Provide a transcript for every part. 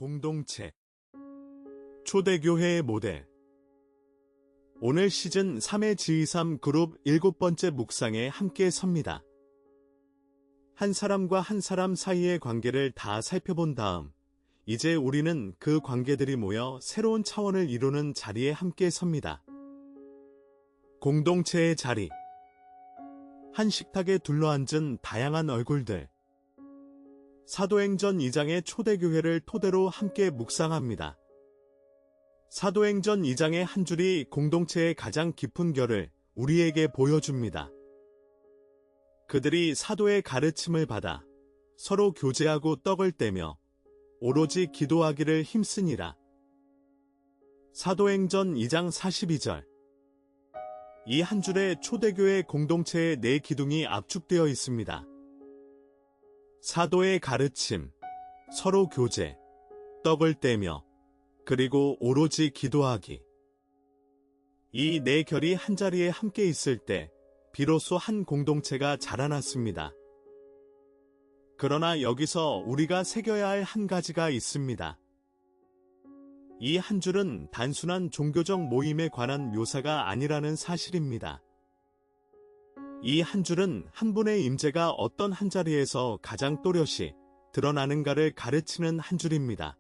공동체 초대교회의 모델. 오늘 시즌 3의 G23 그룹 7번째 묵상에 함께 섭니다. 한 사람과 한 사람 사이의 관계를 다 살펴본 다음 이제 우리는 그 관계들이 모여 새로운 차원을 이루는 자리에 함께 섭니다. 공동체의 자리. 한 식탁에 둘러앉은 다양한 얼굴들. 사도행전 2장의 초대교회를 토대로 함께 묵상합니다. 사도행전 2장의 한 줄이 공동체의 가장 깊은 결을 우리에게 보여줍니다. 그들이 사도의 가르침을 받아 서로 교제하고 떡을 떼며 오로지 기도하기를 힘쓰니라. 사도행전 2장 42절. 이 한 줄에 초대교회 공동체의 네 기둥이 압축되어 있습니다. 사도의 가르침, 서로 교제, 떡을 떼며, 그리고 오로지 기도하기. 이 네 결이 한자리에 함께 있을 때 비로소 한 공동체가 자라났습니다. 그러나 여기서 우리가 새겨야 할 한 가지가 있습니다. 이 한 줄은 단순한 종교적 모임에 관한 묘사가 아니라는 사실입니다. 이 한 줄은 한 분의 임재가 어떤 한 자리에서 가장 또렷이 드러나는가를 가르치는 한 줄입니다.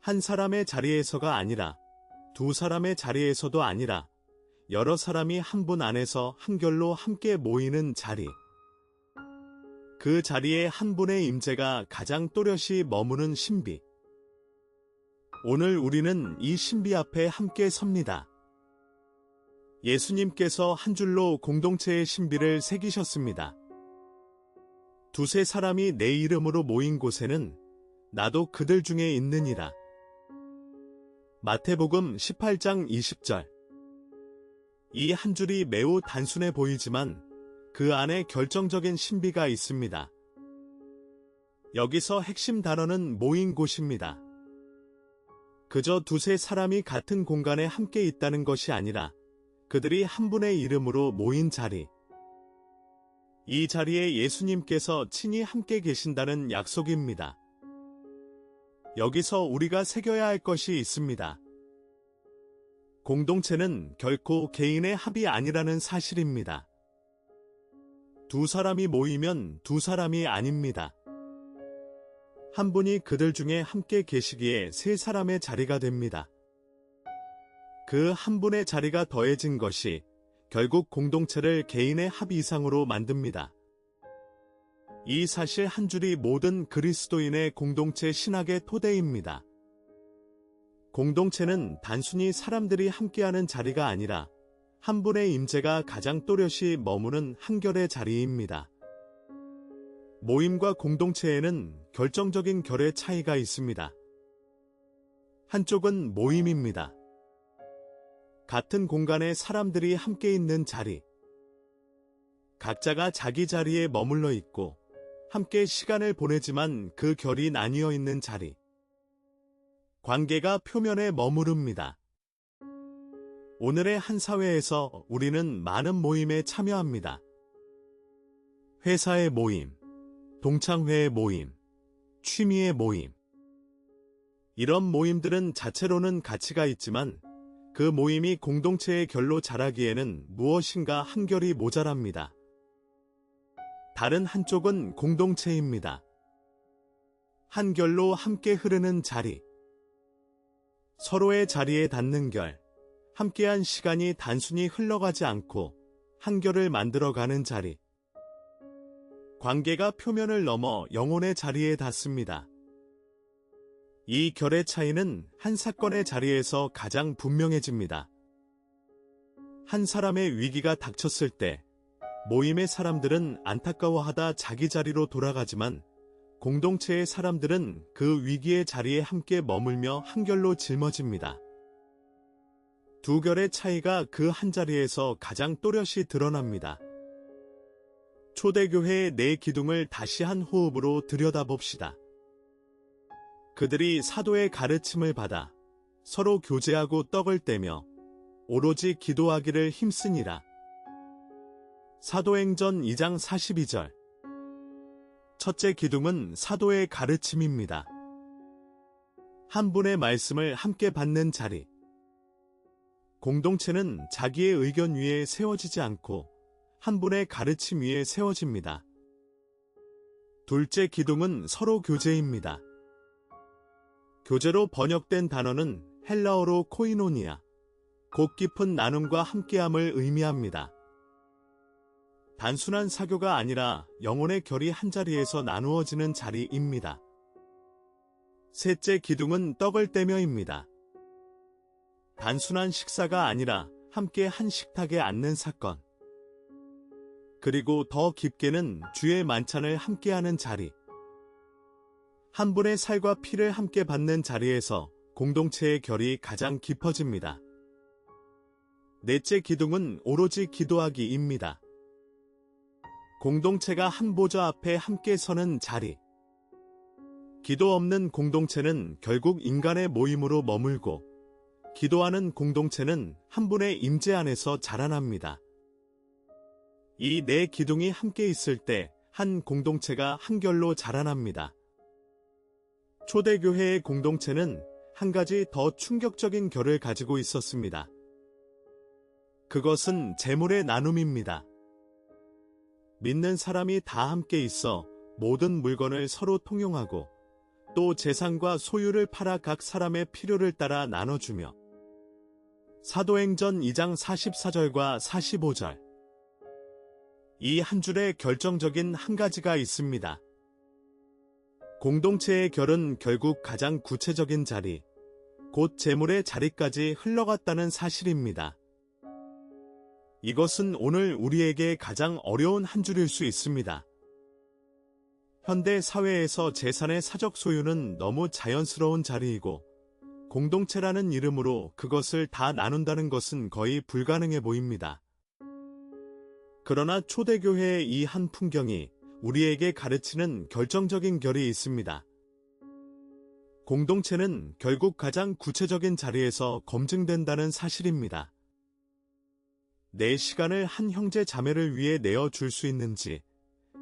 한 사람의 자리에서가 아니라 두 사람의 자리에서도 아니라 여러 사람이 한 분 안에서 한결로 함께 모이는 자리. 그 자리에 한 분의 임재가 가장 또렷이 머무는 신비. 오늘 우리는 이 신비 앞에 함께 섭니다. 예수님께서 한 줄로 공동체의 신비를 새기셨습니다. 두세 사람이 내 이름으로 모인 곳에는 나도 그들 중에 있느니라. 마태복음 18장 20절. 이 한 줄이 매우 단순해 보이지만 그 안에 결정적인 신비가 있습니다. 여기서 핵심 단어는 모인 곳입니다. 그저 두세 사람이 같은 공간에 함께 있다는 것이 아니라 그들이 한 분의 이름으로 모인 자리. 이 자리에 예수님께서 친히 함께 계신다는 약속입니다. 여기서 우리가 새겨야 할 것이 있습니다. 공동체는 결코 개인의 합이 아니라는 사실입니다. 두 사람이 모이면 두 사람이 아닙니다. 한 분이 그들 중에 함께 계시기에 세 사람의 자리가 됩니다. 그 한 분의 자리가 더해진 것이 결국 공동체를 개인의 합 이상으로 만듭니다. 이 사실 한 줄이 모든 그리스도인의 공동체 신학의 토대입니다. 공동체는 단순히 사람들이 함께하는 자리가 아니라 한 분의 임재가 가장 또렷이 머무는 한결의 자리입니다. 모임과 공동체에는 결정적인 결의 차이가 있습니다. 한쪽은 모임입니다. 같은 공간에 사람들이 함께 있는 자리. 각자가 자기 자리에 머물러 있고 함께 시간을 보내지만 그 결이 나뉘어 있는 자리. 관계가 표면에 머무릅니다. 오늘의 한 사회에서 우리는 많은 모임에 참여합니다. 회사의 모임, 동창회의 모임, 취미의 모임. 이런 모임들은 자체로는 가치가 있지만 그 모임이 공동체의 결로 자라기에는 무엇인가 한 결이 모자랍니다. 다른 한쪽은 공동체입니다. 한 결로 함께 흐르는 자리. 서로의 자리에 닿는 결, 함께한 시간이 단순히 흘러가지 않고 한 결을 만들어가는 자리. 관계가 표면을 넘어 영혼의 자리에 닿습니다. 이 결의 차이는 한 사건의 자리에서 가장 분명해집니다. 한 사람의 위기가 닥쳤을 때 모임의 사람들은 안타까워하다 자기 자리로 돌아가지만 공동체의 사람들은 그 위기의 자리에 함께 머물며 한결로 짊어집니다. 두 결의 차이가 그 한 자리에서 가장 또렷이 드러납니다. 초대교회의 네 기둥을 다시 한 호흡으로 들여다봅시다. 그들이 사도의 가르침을 받아 서로 교제하고 떡을 떼며 오로지 기도하기를 힘쓰니라. 사도행전 2장 42절. 첫째 기둥은 사도의 가르침입니다. 한 분의 말씀을 함께 받는 자리. 공동체는 자기의 의견 위에 세워지지 않고 한 분의 가르침 위에 세워집니다. 둘째 기둥은 서로 교제입니다. 교제로 번역된 단어는 헬라어로 코이노니아, 곧 깊은 나눔과 함께함을 의미합니다. 단순한 사교가 아니라 영혼의 결이 한자리에서 나누어지는 자리입니다. 셋째 기둥은 떡을 떼며입니다. 단순한 식사가 아니라 함께 한 식탁에 앉는 사건. 그리고 더 깊게는 주의 만찬을 함께하는 자리. 한 분의 살과 피를 함께 받는 자리에서 공동체의 결이 가장 깊어집니다. 넷째 기둥은 오로지 기도하기입니다. 공동체가 한 보좌 앞에 함께 서는 자리. 기도 없는 공동체는 결국 인간의 모임으로 머물고, 기도하는 공동체는 한 분의 임재 안에서 자라납니다. 이 네 기둥이 함께 있을 때 한 공동체가 한결로 자라납니다. 초대교회의 공동체는 한 가지 더 충격적인 결을 가지고 있었습니다. 그것은 재물의 나눔입니다. 믿는 사람이 다 함께 있어 모든 물건을 서로 통용하고 또 재산과 소유를 팔아 각 사람의 필요를 따라 나눠주며. 사도행전 2장 44절과 45절. 이 한 줄에 결정적인 한 가지가 있습니다. 공동체의 결은 결국 가장 구체적인 자리, 곧 재물의 자리까지 흘러갔다는 사실입니다. 이것은 오늘 우리에게 가장 어려운 한 줄일 수 있습니다. 현대 사회에서 재산의 사적 소유는 너무 자연스러운 자리이고, 공동체라는 이름으로 그것을 다 나눈다는 것은 거의 불가능해 보입니다. 그러나 초대교회의 이 한 풍경이 우리에게 가르치는 결정적인 결이 있습니다. 공동체는 결국 가장 구체적인 자리에서 검증된다는 사실입니다. 내 시간을 한 형제 자매를 위해 내어줄 수 있는지,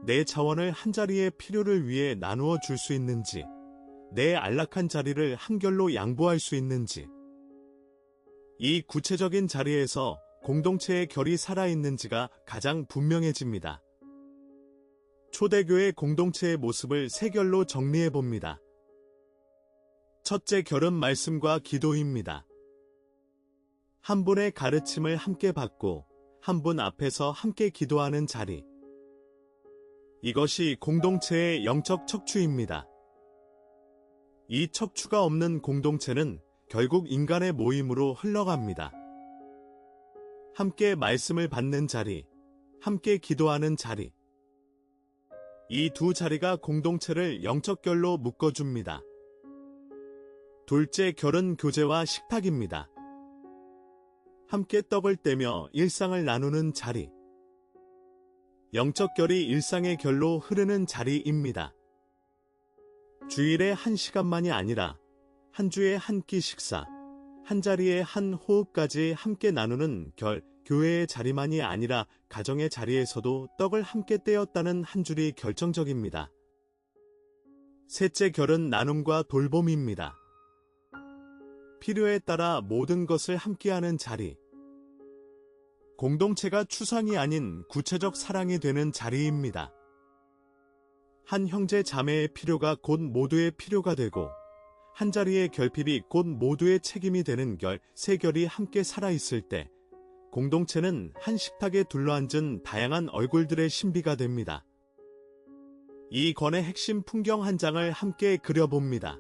내 자원을 한 자리의 필요를 위해 나누어 줄 수 있는지, 내 안락한 자리를 한결로 양보할 수 있는지. 이 구체적인 자리에서 공동체의 결이 살아있는지가 가장 분명해집니다. 초대교회 공동체의 모습을 세 결로 정리해봅니다. 첫째 결은 말씀과 기도입니다. 한 분의 가르침을 함께 받고 한 분 앞에서 함께 기도하는 자리. 이것이 공동체의 영적 척추입니다. 이 척추가 없는 공동체는 결국 인간의 모임으로 흘러갑니다. 함께 말씀을 받는 자리, 함께 기도하는 자리. 이 두 자리가 공동체를 영적 결로 묶어줍니다. 둘째 결은 교제와 식탁입니다. 함께 떡을 떼며 일상을 나누는 자리. 영적 결이 일상의 결로 흐르는 자리입니다. 주일에 한 시간만이 아니라 한 주에 한 끼 식사, 한 자리에 한 호흡까지 함께 나누는 결, 교회의 자리만이 아니라 가정의 자리에서도 떡을 함께 떼었다는 한 줄이 결정적입니다. 셋째 결은 나눔과 돌봄입니다. 필요에 따라 모든 것을 함께하는 자리. 공동체가 추상이 아닌 구체적 사랑이 되는 자리입니다. 한 형제 자매의 필요가 곧 모두의 필요가 되고, 한 자리의 결핍이 곧 모두의 책임이 되는 결, 세 결이 함께 살아있을 때, 공동체는 한 식탁에 둘러앉은 다양한 얼굴들의 신비가 됩니다. 이 권의 핵심 풍경 한 장을 함께 그려봅니다.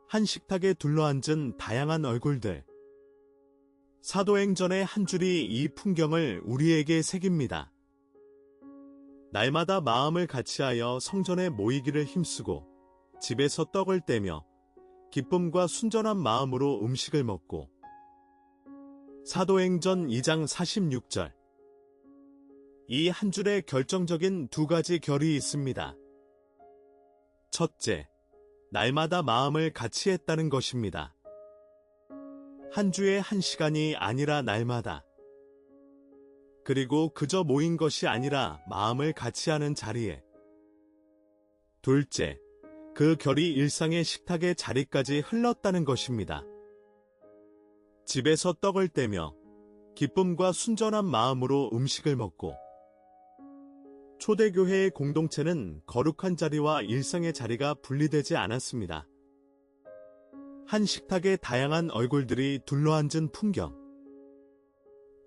한 식탁에 둘러앉은 다양한 얼굴들. 사도행전의 한 줄이 이 풍경을 우리에게 새깁니다. 날마다 마음을 같이하여 성전에 모이기를 힘쓰고 집에서 떡을 떼며 기쁨과 순전한 마음으로 음식을 먹고. 사도행전 2장 46절. 이 한 줄에 결정적인 두 가지 결이 있습니다. 첫째, 날마다 마음을 같이 했다는 것입니다. 한 주에 한 시간이 아니라 날마다. 그리고 그저 모인 것이 아니라 마음을 같이 하는 자리에. 둘째, 그 결이 일상의 식탁의 자리까지 흘렀다는 것입니다. 집에서 떡을 떼며 기쁨과 순전한 마음으로 음식을 먹고, 초대교회의 공동체는 거룩한 자리와 일상의 자리가 분리되지 않았습니다. 한 식탁에 다양한 얼굴들이 둘러앉은 풍경.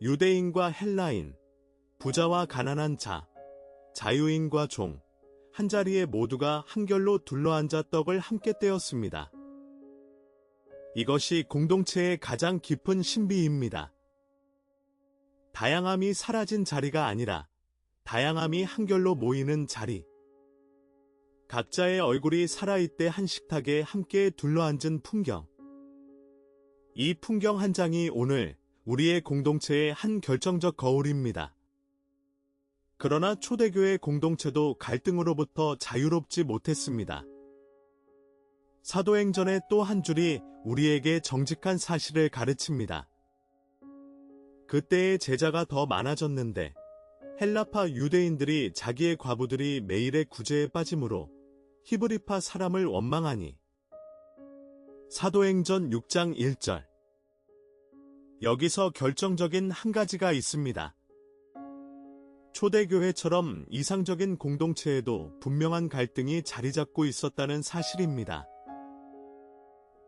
유대인과 헬라인, 부자와 가난한 자, 자유인과 종, 한자리에 모두가 한결로 둘러앉아 떡을 함께 떼었습니다. 이것이 공동체의 가장 깊은 신비입니다. 다양함이 사라진 자리가 아니라 다양함이 한결로 모이는 자리. 각자의 얼굴이 살아있대 한 식탁에 함께 둘러앉은 풍경. 이 풍경 한 장이 오늘 우리의 공동체의 한 결정적 거울입니다. 그러나 초대교회 공동체도 갈등으로부터 자유롭지 못했습니다. 사도행전의 또 한 줄이 우리에게 정직한 사실을 가르칩니다. 그때의 제자가 더 많아졌는데 헬라파 유대인들이 자기의 과부들이 매일의 구제에 빠짐으로 히브리파 사람을 원망하니. 사도행전 6장 1절. 여기서 결정적인 한 가지가 있습니다. 초대교회처럼 이상적인 공동체에도 분명한 갈등이 자리 잡고 있었다는 사실입니다.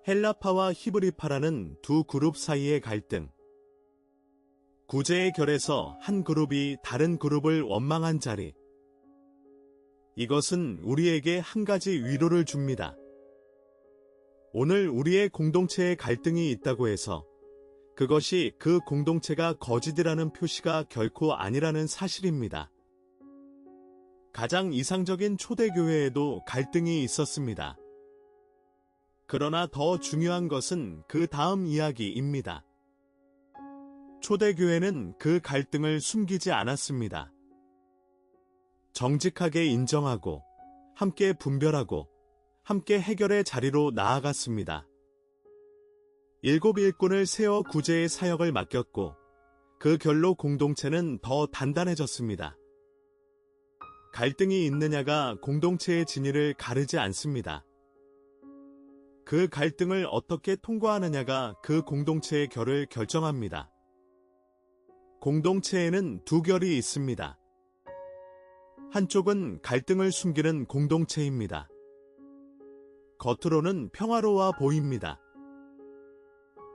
헬라파와 히브리파라는 두 그룹 사이의 갈등. 구제의 결에서 한 그룹이 다른 그룹을 원망한 자리. 이것은 우리에게 한 가지 위로를 줍니다. 오늘 우리의 공동체에 갈등이 있다고 해서 그것이 그 공동체가 거짓이라는 표시가 결코 아니라는 사실입니다. 가장 이상적인 초대교회에도 갈등이 있었습니다. 그러나 더 중요한 것은 그 다음 이야기입니다. 초대교회는 그 갈등을 숨기지 않았습니다. 정직하게 인정하고, 함께 분별하고, 함께 해결의 자리로 나아갔습니다. 7 일꾼을 세워 구제의 사역을 맡겼고, 그 결로 공동체는 더 단단해졌습니다. 갈등이 있느냐가 공동체의 진위를 가르지 않습니다. 그 갈등을 어떻게 통과하느냐가 그 공동체의 결을 결정합니다. 공동체에는 두 결이 있습니다. 한쪽은 갈등을 숨기는 공동체입니다. 겉으로는 평화로워 보입니다.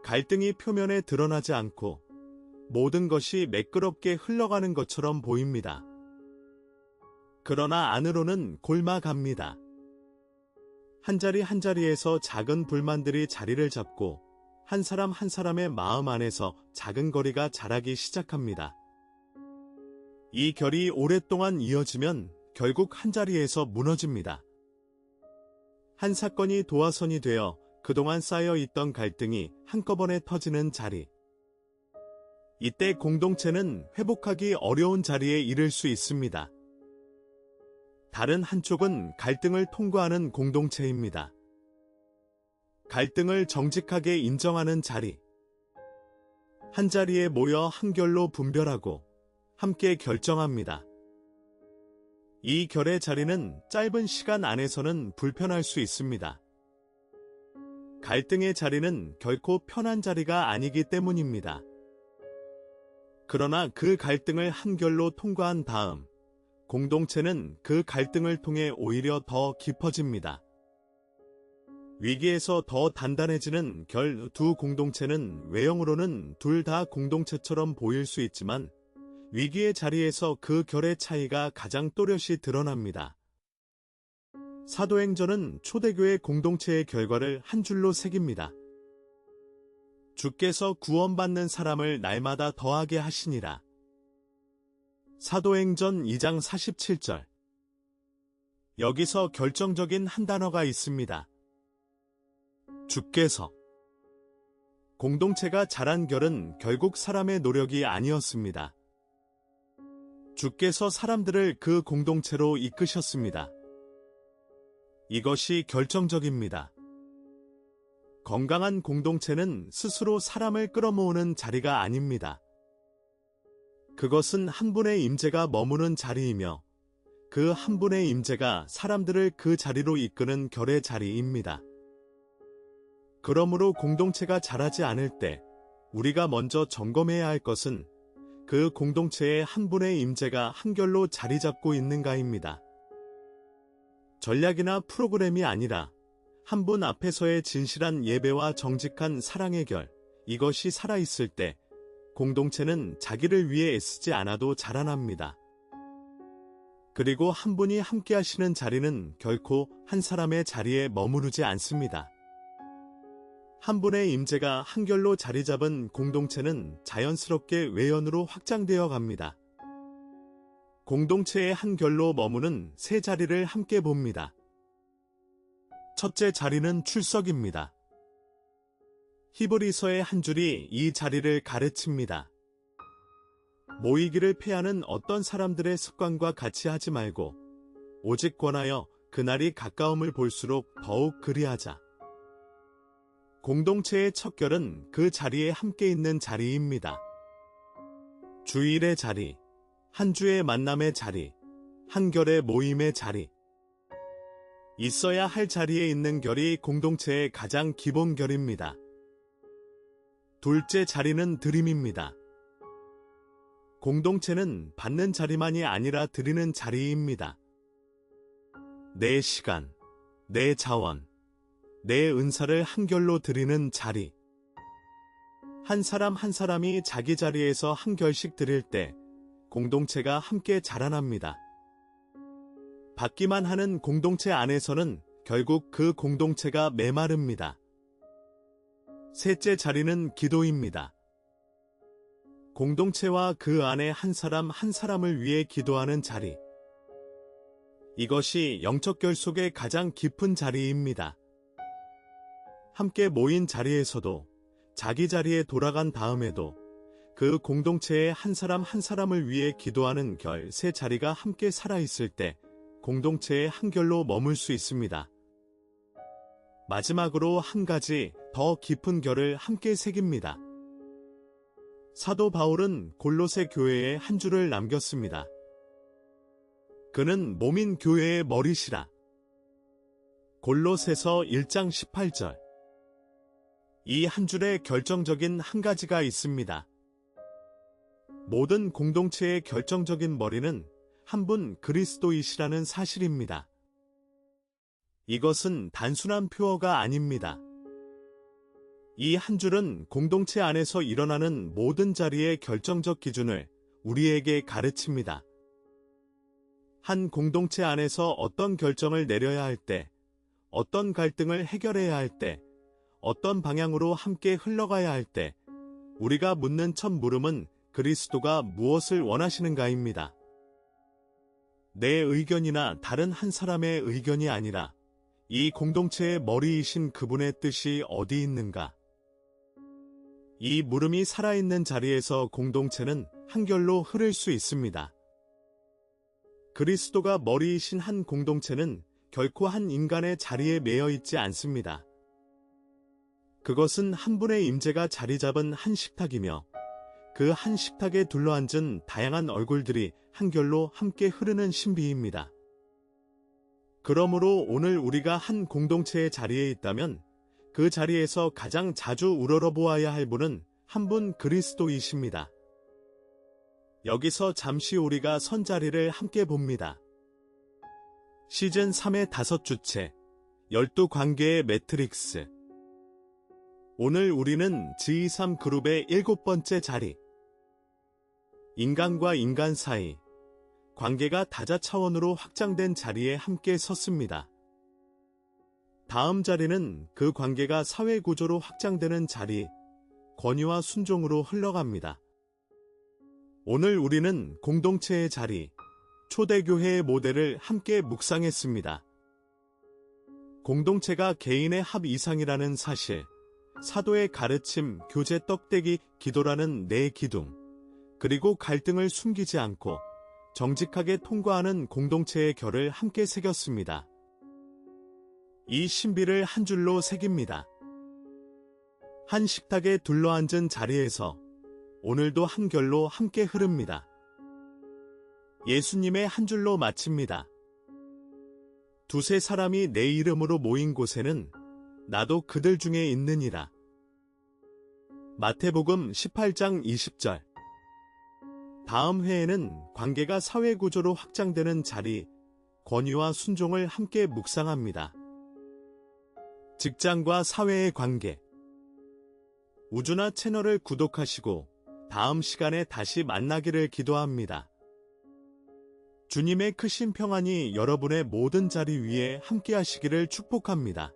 갈등이 표면에 드러나지 않고 모든 것이 매끄럽게 흘러가는 것처럼 보입니다. 그러나 안으로는 골마갑니다. 한자리 한자리에서 작은 불만들이 자리를 잡고 한 사람 한 사람의 마음 안에서 작은 거리가 자라기 시작합니다. 이 결이 오랫동안 이어지면 결국 한자리에서 무너집니다. 한 사건이 도화선이 되어 그동안 쌓여있던 갈등이 한꺼번에 터지는 자리. 이때 공동체는 회복하기 어려운 자리에 이를 수 있습니다. 다른 한쪽은 갈등을 통과하는 공동체입니다. 갈등을 정직하게 인정하는 자리. 한자리에 모여 한결로 분별하고 함께 결정합니다. 이 결의 자리는 짧은 시간 안에서는 불편할 수 있습니다. 갈등의 자리는 결코 편한 자리가 아니기 때문입니다. 그러나 그 갈등을 한결로 통과한 다음, 공동체는 그 갈등을 통해 오히려 더 깊어집니다. 위기에서 더 단단해지는 결 두 공동체는 외형으로는 둘 다 공동체처럼 보일 수 있지만 위기의 자리에서 그 결의 차이가 가장 또렷이 드러납니다. 사도행전은 초대교회 공동체의 결과를 한 줄로 새깁니다. 주께서 구원받는 사람을 날마다 더하게 하시니라. 사도행전 2장 47절. 여기서 결정적인 한 단어가 있습니다. 주께서. 공동체가 자란 결은 결국 사람의 노력이 아니었습니다. 주께서 사람들을 그 공동체로 이끄셨습니다. 이것이 결정적입니다. 건강한 공동체는 스스로 사람을 끌어모으는 자리가 아닙니다. 그것은 한 분의 임재가 머무는 자리이며 그 한 분의 임재가 사람들을 그 자리로 이끄는 결의 자리입니다. 그러므로 공동체가 자라지 않을 때 우리가 먼저 점검해야 할 것은 그 공동체의 한 분의 임재가 한결로 자리 잡고 있는가입니다. 전략이나 프로그램이 아니라 한 분 앞에서의 진실한 예배와 정직한 사랑의 결, 이것이 살아있을 때 공동체는 자기를 위해 애쓰지 않아도 자라납니다. 그리고 한 분이 함께 하시는 자리는 결코 한 사람의 자리에 머무르지 않습니다. 한 분의 임재가 한결로 자리 잡은 공동체는 자연스럽게 외연으로 확장되어 갑니다. 공동체의 한 결로 머무는 세 자리를 함께 봅니다. 첫째 자리는 출석입니다. 히브리서의 한 줄이 이 자리를 가르칩니다. 모이기를 패하는 어떤 사람들의 습관과 같이 하지 말고 오직 권하여 그날이 가까움을 볼수록 더욱 그리하자. 공동체의 첫 결은 그 자리에 함께 있는 자리입니다. 주일의 자리, 한 주의 만남의 자리, 한 결의 모임의 자리. 있어야 할 자리에 있는 결이 공동체의 가장 기본 결입니다. 둘째 자리는 드림입니다. 공동체는 받는 자리만이 아니라 드리는 자리입니다. 내 시간, 내 자원, 내 은사를 한결로 드리는 자리. 한 사람 한 사람이 자기 자리에서 한 결씩 드릴 때 공동체가 함께 자라납니다. 받기만 하는 공동체 안에서는 결국 그 공동체가 메마릅니다. 셋째 자리는 기도입니다. 공동체와 그 안에 한 사람 한 사람을 위해 기도하는 자리. 이것이 영적 결속의 가장 깊은 자리입니다. 함께 모인 자리에서도 자기 자리에 돌아간 다음에도 그 공동체의 한 사람 한 사람을 위해 기도하는 결 세 자리가 함께 살아있을 때 공동체의 한 결로 머물 수 있습니다. 마지막으로 한 가지 더 깊은 결을 함께 새깁니다. 사도 바울은 골로새 교회에 한 줄을 남겼습니다. 그는 몸인 교회의 머리시라. 골로새서 1장 18절. 이 한 줄에 결정적인 한 가지가 있습니다. 모든 공동체의 결정적인 머리는 한 분 그리스도이시라는 사실입니다. 이것은 단순한 표어가 아닙니다. 이 한 줄은 공동체 안에서 일어나는 모든 자리의 결정적 기준을 우리에게 가르칩니다. 한 공동체 안에서 어떤 결정을 내려야 할 때, 어떤 갈등을 해결해야 할 때, 어떤 방향으로 함께 흘러가야 할 때, 우리가 묻는 첫 물음은 그리스도가 무엇을 원하시는가입니다. 내 의견이나 다른 한 사람의 의견이 아니라 이 공동체의 머리이신 그분의 뜻이 어디 있는가? 이 물음이 살아있는 자리에서 공동체는 한결로 흐를 수 있습니다. 그리스도가 머리이신 한 공동체는 결코 한 인간의 자리에 매여 있지 않습니다. 그것은 한 분의 임재가 자리 잡은 한 식탁이며 그 한 식탁에 둘러앉은 다양한 얼굴들이 한결로 함께 흐르는 신비입니다. 그러므로 오늘 우리가 한 공동체의 자리에 있다면 그 자리에서 가장 자주 우러러보아야 할 분은 한 분 그리스도이십니다. 여기서 잠시 우리가 선 자리를 함께 봅니다. 시즌 3의 5주째, 12관계의 매트릭스. 오늘 우리는 G23 그룹의 7번째 자리. 인간과 인간 사이, 관계가 다자차원으로 확장된 자리에 함께 섰습니다. 다음 자리는 그 관계가 사회구조로 확장되는 자리, 권위와 순종으로 흘러갑니다. 오늘 우리는 공동체의 자리, 초대교회의 모델을 함께 묵상했습니다. 공동체가 개인의 합 이상이라는 사실, 사도의 가르침, 교제 떡대기, 기도라는 내 기둥, 그리고 갈등을 숨기지 않고 정직하게 통과하는 공동체의 결을 함께 새겼습니다. 이 신비를 한 줄로 새깁니다. 한 식탁에 둘러앉은 자리에서 오늘도 한 결로 함께 흐릅니다. 예수님의 한 줄로 마칩니다. 두세 사람이 내 이름으로 모인 곳에는 나도 그들 중에 있느니라. 마태복음 18장 20절. 다음 회에는 관계가 사회구조로 확장되는 자리, 권위와 순종을 함께 묵상합니다. 직장과 사회의 관계. 우주나 채널을 구독하시고 다음 시간에 다시 만나기를 기도합니다. 주님의 크신 평안이 여러분의 모든 자리 위에 함께 하시기를 축복합니다.